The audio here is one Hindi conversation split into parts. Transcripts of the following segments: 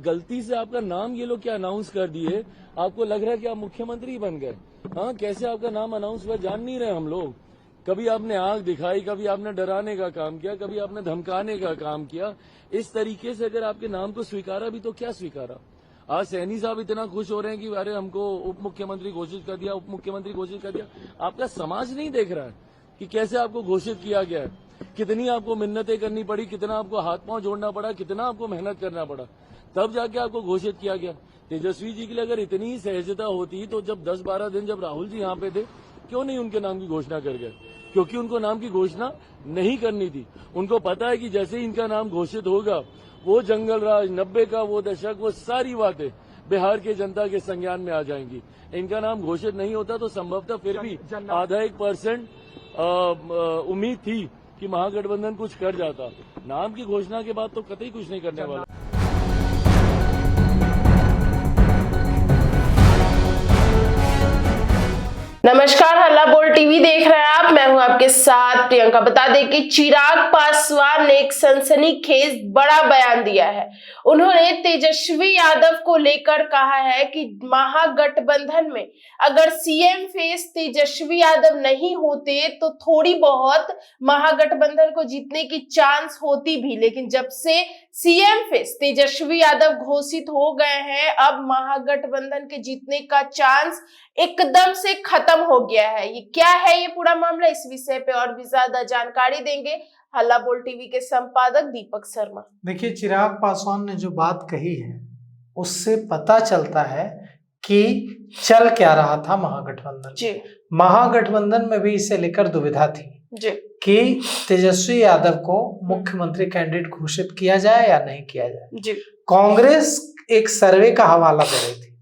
गलती से आपका नाम ये लोग क्या अनाउंस कर दिए, आपको लग रहा है कि आप मुख्यमंत्री बन गए। हाँ, कैसे आपका नाम अनाउंस हुआ जान नहीं रहे हम लोग। कभी आपने आंख दिखाई, कभी आपने डराने का काम किया, कभी आपने धमकाने का काम किया। इस तरीके से अगर आपके नाम को स्वीकारा भी तो क्या स्वीकारा। आज सैनी साहब इतना खुश हो रहे हैं कि अरे हमको उप मुख्यमंत्री घोषित कर दिया, उप मुख्यमंत्री घोषित कर दिया। आपका समाज नहीं देख रहा है कि कैसे आपको घोषित किया गया है, कितनी आपको मिन्नतें करनी पड़ी, कितना आपको हाथ पांव जोड़ना पड़ा, कितना आपको मेहनत करना पड़ा, तब जाके आपको घोषित किया गया। तेजस्वी जी के लिए अगर इतनी ही सहजता होती तो जब 10-12 दिन जब राहुल जी यहाँ पे थे, क्यों नहीं उनके नाम की घोषणा कर गए? क्योंकि उनको नाम की घोषणा नहीं करनी थी। उनको पता है कि जैसे ही इनका नाम घोषित होगा, वो जंगल राज 90 का वो दशक, वो सारी बातें बिहार के जनता के संज्ञान में आ जाएंगी। इनका नाम घोषित नहीं होता तो संभवतः फिर भी आधा 1% उम्मीद थी कि महागठबंधन कुछ कर जाता। नाम की घोषणा के बाद तो कतई कुछ नहीं करने वाला। नमस्कार, हल्ला बोल टीवी देख रहे हैं आप। मैं हूं आपके साथ प्रियंका। बता दें कि चिराग पासवान ने एक सनसनीखेज बड़ा बयान दिया है। उन्होंने तेजस्वी यादव को लेकर कहा है कि महागठबंधन में अगर सीएम फेस तेजस्वी यादव नहीं होते तो थोड़ी बहुत महागठबंधन को जीतने की चांस होती भी, लेकिन जब से सीएम फेस तेजस्वी यादव घोषित हो गए हैं, अब महागठबंधन के जीतने का चांस एकदम से खत्म हो गया है। ये क्या है ये पूरा मामला, इस विषय पे और भी ज्यादा जानकारी देंगे हल्ला बोल टीवी के संपादक दीपक शर्मा। देखिए, चिराग पासवान ने जो बात कही है उससे पता चलता है कि चल क्या रहा था महागठबंधन जी। महागठबंधन में भी इसे लेकर दुविधा थी जी। कि तेजस्वी यादव को मुख्यमंत्री कैंडिडेट घोषित किया जाए या नहीं किया जाए। जी। कांग्रेस एक सर्वे का हवाला दे रही थी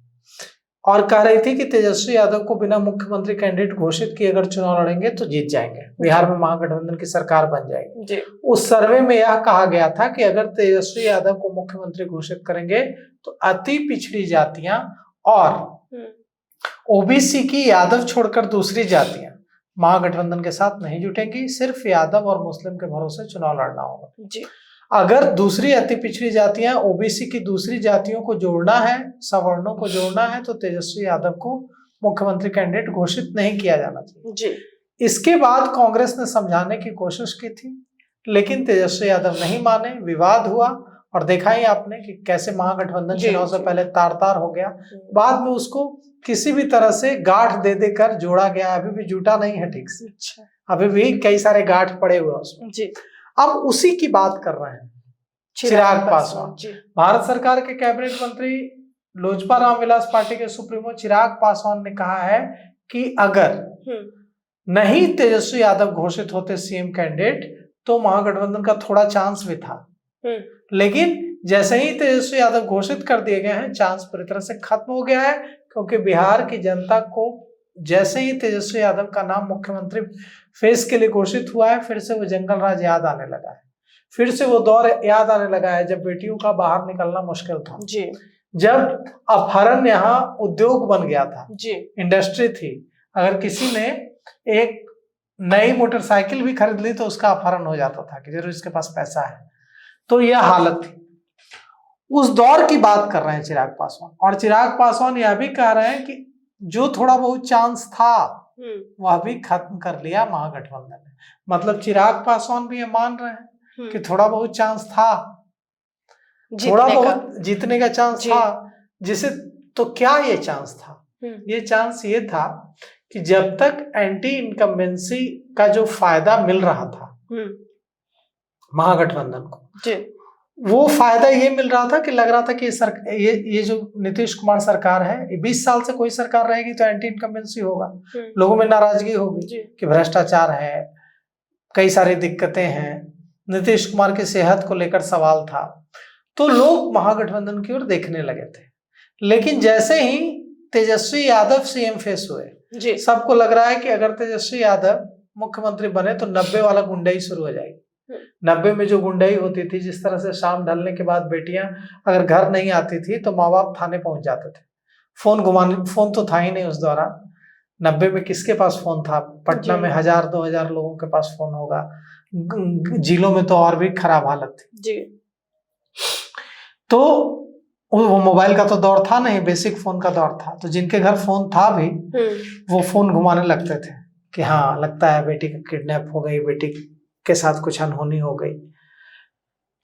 और कह रही थी कि तेजस्वी यादव को बिना मुख्यमंत्री कैंडिडेट घोषित किए अगर चुनाव लड़ेंगे तो जीत जाएंगे, बिहार में महागठबंधन की सरकार बन जाएगी। जी। उस सर्वे में यह कहा गया था कि अगर तेजस्वी यादव को मुख्यमंत्री घोषित करेंगे तो अति पिछड़ी जातियां और ओबीसी की यादव छोड़कर दूसरी जातियां महागठबंधन के साथ नहीं जुटेंगी, सिर्फ यादव और मुस्लिम के भरोसे चुनाव लड़ना होगा। जी। अगर दूसरी अति पिछड़ी जातियां ओबीसी की दूसरी जातियों को जोड़ना है, सवर्णों को जोड़ना है, तो तेजस्वी यादव को मुख्यमंत्री कैंडिडेट घोषित नहीं किया जाना चाहिए। जी। इसके बाद कांग्रेस ने समझाने की कोशिश की थी, लेकिन तेजस्वी यादव नहीं माने, विवाद हुआ और देखा ही आपने कि कैसे महागठबंधन चुनाव से पहले तार-तार हो गया, बाद में उसको किसी भी तरह से गांठ दे देकर जोड़ा गया। अभी भी जुटा नहीं है ठीक से, अभी भी कई सारे गांठ पड़े हुए उसमें। जी। अब उसी की बात कर रहे हैं चिराग पासवान। भारत सरकार के कैबिनेट मंत्री लोजपा रामविलास पार्टी के सुप्रीमो चिराग पासवान ने कहा है कि अगर नहीं तेजस्वी यादव घोषित होते सीएम कैंडिडेट तो महागठबंधन का थोड़ा चांस भी था, लेकिन जैसे ही तेजस्वी यादव घोषित कर दिए गए हैं, चांस पूरी तरह से खत्म हो गया है, क्योंकि बिहार की जनता को जैसे ही तेजस्वी यादव का नाम मुख्यमंत्री फेस के लिए घोषित हुआ है, फिर से वो जंगल राज याद आने लगा है, फिर से वो दौर याद आने लगा है जब बेटियों का बाहर निकलना मुश्किल था। जी। जब अपहरण यहाँ उद्योग बन गया था। जी। इंडस्ट्री थी, अगर किसी ने एक नई मोटरसाइकिल भी खरीद ली तो उसका अपहरण हो जाता था कि जरूर इसके पास पैसा है। तो यह हालत थी, उस दौर की बात कर रहे हैं चिराग पासवान। और चिराग पासवान यह भी कह रहे हैं कि जो थोड़ा बहुत चांस था वह भी खत्म कर लिया महागठबंधन ने। मतलब चिराग पासवान भी ये मान रहे हैं कि थोड़ा बहुत चांस था, थोड़ा बहुत जीतने का चांस था। जिसे तो क्या ये चांस था? ये चांस ये था कि जब तक एंटी इनकम्बेंसी का जो फायदा मिल रहा था महागठबंधन को, वो फायदा ये मिल रहा था कि लग रहा था कि ये जो नीतीश कुमार सरकार है, 20 साल से कोई सरकार रहेगी तो एंटी इनकम्बेंसी होगा, लोगों में नाराजगी होगी कि भ्रष्टाचार है, कई सारी दिक्कतें हैं, नीतीश कुमार की सेहत को लेकर सवाल था, तो लोग महागठबंधन की ओर देखने लगे थे। लेकिन जैसे ही तेजस्वी यादव सीएम फेस हुए, सबको लग रहा है कि अगर तेजस्वी यादव मुख्यमंत्री बने तो 90 वाला गुंडाई शुरू हो जाएगी। 90 में जो गुंडाई होती थी, जिस तरह से शाम ढलने के बाद बेटियां अगर घर नहीं आती थी तो माँ बाप थाने पहुंच जाते थे। फोन तो था ही नहीं उस दौरान। 90 में किसके पास फोन था? पटना में 1000-2000 लोगों के पास फोन होगा, जिलों में तो और भी खराब हालत थी। जी। तो वो मोबाइल का तो दौर था नहीं, बेसिक फोन का दौर था, तो जिनके घर फोन था भी वो फोन घुमाने लगते थे कि हाँ लगता है बेटी का किडनैप हो गई, बेटी के साथ कुछ अनहोनी हो गई।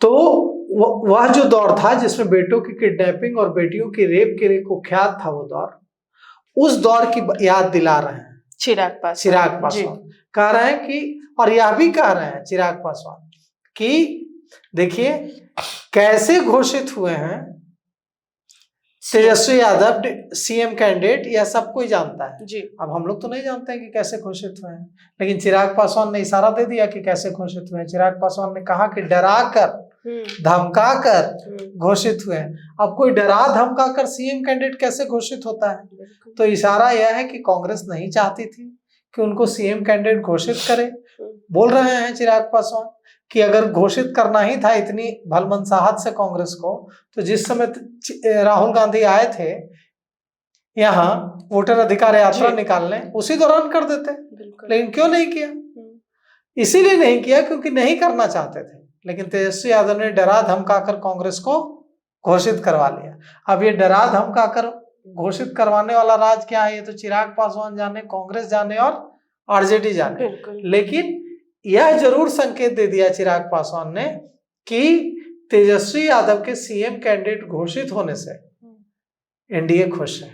तो वह जो दौर था जिसमें बेटों की किडनैपिंग और बेटियों की रेप के लिए कुख्यात था वो दौर, उस दौर की याद दिला रहे हैं चिराग पासवान। कह रहे हैं कि, और यह भी कह रहे हैं चिराग पासवान कि देखिए कैसे घोषित हुए हैं तेजस्वी यादव सीएम कैंडिडेट, यह सब कोई जानता है जी। अब हम लोग तो नहीं जानते हैं कि कैसे घोषित हुए हैं, लेकिन चिराग पासवान ने इशारा दे दिया कि कैसे घोषित हुए हैं। चिराग पासवान ने कहा कि डरा कर धमका कर घोषित हुए हैं। अब कोई डरा धमका कर सीएम कैंडिडेट कैसे घोषित होता है? तो इशारा यह है कि कांग्रेस नहीं चाहती थी कि उनको सीएम कैंडिडेट घोषित करे। बोल रहे हैं चिराग पासवान कि अगर घोषित करना ही था इतनी भलमनसाहत से कांग्रेस को, तो जिस समय राहुल गांधी आए थे यहाँ वोटर अधिकार यात्रा निकालने, उसी दौरान कर देते, लेकिन क्यों नहीं किया? इसीलिए नहीं किया क्योंकि नहीं करना चाहते थे, लेकिन तेजस्वी यादव ने डरा धमका कर कांग्रेस को घोषित करवा लिया। अब ये डरा धमका कर घोषित करवाने वाला राज क्या है, ये तो चिराग पासवान जाने, कांग्रेस जाने और आरजेडी जाने। लेकिन यह जरूर संकेत दे दिया चिराग पासवान ने कि तेजस्वी यादव के सीएम कैंडिडेट घोषित होने से एनडीए खुश है,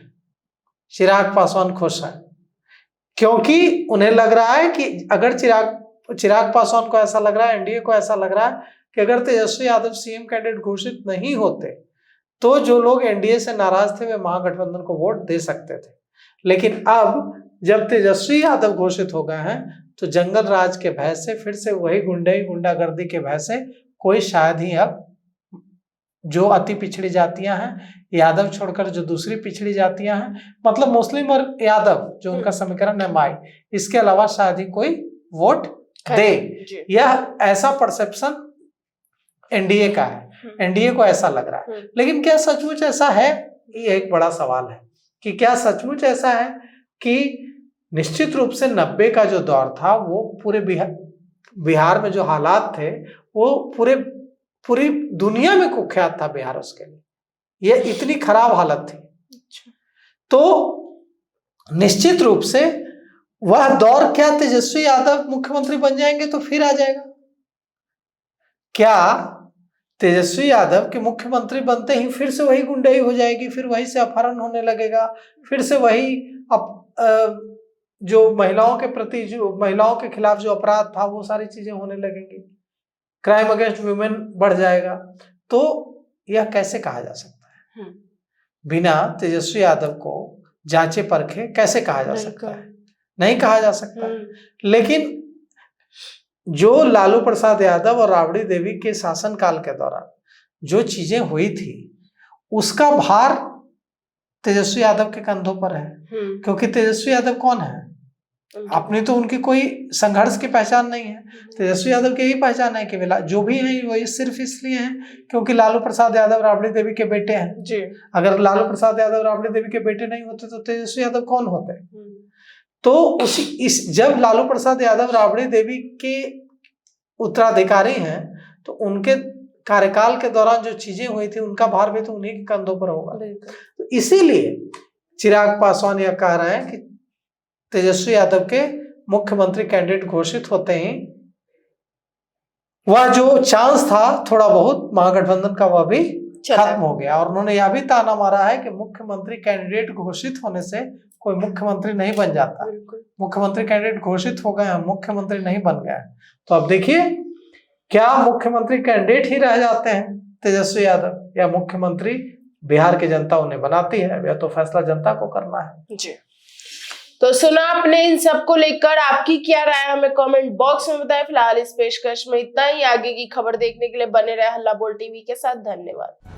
चिराग पासवान खुश है, क्योंकि उन्हें लग रहा है कि अगर चिराग पासवान को ऐसा लग रहा है, एनडीए को ऐसा लग रहा है कि अगर तेजस्वी यादव सीएम कैंडिडेट घोषित नहीं होते तो जो लोग एनडीए से नाराज थे वे महागठबंधन को वोट दे सकते थे। लेकिन अब जब तेजस्वी यादव घोषित हो गए हैं तो जंगल राज के भय से, फिर से वही गुंडागर्दी के भय से कोई शायद ही अब जो अति पिछड़ी जातियां हैं, यादव छोड़कर जो दूसरी पिछड़ी जातियां हैं, मतलब मुस्लिम और यादव जो उनका समीकरण है माई, इसके अलावा शायद ही कोई वोट दे। यह ऐसा परसेप्शन एनडीए का है, एनडीए को ऐसा लग रहा है। लेकिन क्या सचमुच ऐसा है, ये एक बड़ा सवाल है कि क्या सचमुच ऐसा है कि निश्चित रूप से 90 का जो दौर था वो पूरे बिहार में जो हालात थे वो पूरी दुनिया में कुख्यात था बिहार उसके लिए, ये इतनी खराब हालत थी। तो निश्चित रूप से वह दौर, क्या तेजस्वी यादव मुख्यमंत्री बन जाएंगे तो फिर आ जाएगा? क्या तेजस्वी यादव के मुख्यमंत्री बनते ही फिर से वही गुंडाई हो जाएगी, फिर वही से अपहरण होने लगेगा, फिर से वही जो महिलाओं के प्रति, जो महिलाओं के खिलाफ जो अपराध था वो सारी चीजें होने लगेंगी, क्राइम अगेंस्ट वुमेन बढ़ जाएगा? तो यह कैसे कहा जा सकता है? बिना तेजस्वी यादव को जांचे परखे कैसे कहा जा सकता है? नहीं कहा जा सकता। लेकिन जो लालू प्रसाद यादव और राबड़ी देवी के शासनकाल के दौरान जो चीजें हुई थी उसका भार तेजस्वी यादव के कंधों पर है, क्योंकि तेजस्वी यादव कौन है? अपनी तो उनकी कोई संघर्ष की पहचान नहीं है। तेजस्वी यादव की यही पहचान है कि वे जो भी हैं वही सिर्फ इसलिए हैं क्योंकि लालू प्रसाद यादव राबड़ी देवी के बेटे हैं जी। अगर लालू प्रसाद यादव राबड़ी देवी के बेटे नहीं होते तो तेजस्वी यादव कौन होते? तो जब लालू प्रसाद यादव राबड़ी देवी के उत्तराधिकारी हैं तो उनके कार्यकाल के दौरान जो चीजें हुई थी उनका भार भी तो उन्हीं के कंधों पर होगा। तो इसीलिए चिराग पासवान यह कह रहे हैं कि तेजस्वी यादव के मुख्यमंत्री कैंडिडेट घोषित होते ही वह जो चांस था थोड़ा बहुत महागठबंधन का वह भी खत्म हो गया। और उन्होंने यह भी ताना मारा है कि मुख्यमंत्री कैंडिडेट घोषित होने से कोई मुख्यमंत्री नहीं बन जाता। मुख्यमंत्री कैंडिडेट घोषित हो गए हैं, मुख्यमंत्री नहीं बन गए। तो अब देखिए क्या मुख्यमंत्री कैंडिडेट ही रह जाते हैं तेजस्वी यादव, या मुख्यमंत्री बिहार की जनता उन्हें बनाती है? यह तो फैसला जनता को करना है जी। तो सुना आपने इन सब को लेकर, आपकी क्या राय हमें कमेंट बॉक्स में बताएं। फिलहाल इस पेशकश में इतना ही। आगे की खबर देखने के लिए बने रहे हल्ला बोल टीवी के साथ। धन्यवाद।